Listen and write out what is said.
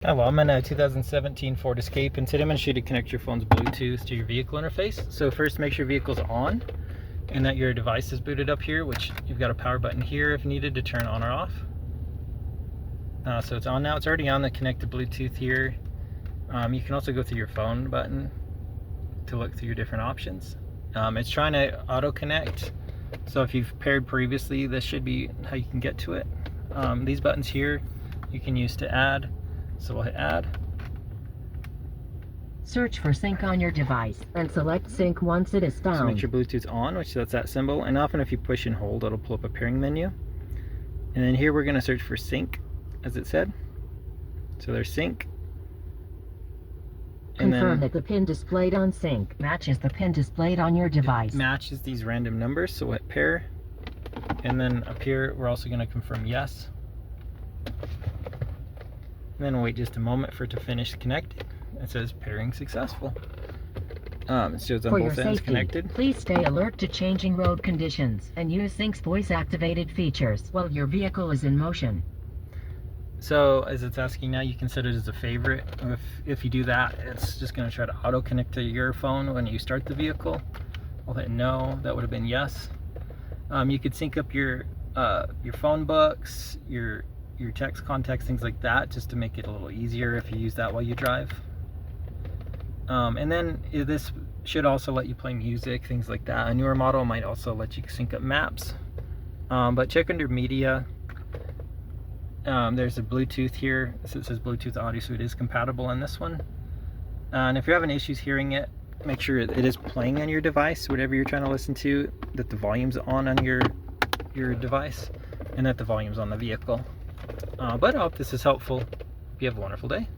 Hello, I'm in a 2017 Ford Escape, and today I'm going to show you to connect your phone's Bluetooth to your vehicle interface. So first, make sure your vehicle's on and that your device is booted up here, which you've got a power button here if needed to turn on or off. So it's on now. It's already on the connected Bluetooth here. You can also go through your phone button to look through your different options. It's trying to auto connect, so if you've paired previously, this should be how you can get to it. These buttons here you can use to add. So we'll hit add. Search for sync on your device and select sync once it is found. So make sure Bluetooth's on, which that's that symbol, and often if you push and hold, it'll pull up a pairing menu. And then here we're going to search for sync, as it said. So there's sync. And confirm that the pin displayed on sync matches the pin displayed on your device. It matches these random numbers, so we'll hit pair. And then up here, we're also going to confirm yes. And then we'll wait just a moment for it to finish connecting. It says pairing successful. It shows on both ends connected. Please stay alert to changing road conditions and use Sync's voice activated features while your vehicle is in motion. So as it's asking now, you can set it as a favorite. If you do that, it's just going to try to auto connect to your phone when you start the vehicle. We'll hit no. That would have been yes. You could sync up your phone books, your text contacts, things like that, just to make it a little easier if you use that while you drive. And then this should also let you play music, things like that. A newer model might also let you sync up maps. But check under media. There's a Bluetooth here. So it says Bluetooth audio, so it is compatible in this one. And if you're having issues hearing it, make sure it is playing on your device, whatever you're trying to listen to, that the volume's on your device, and that the volume's on the vehicle. But I hope this is helpful. You have a wonderful day.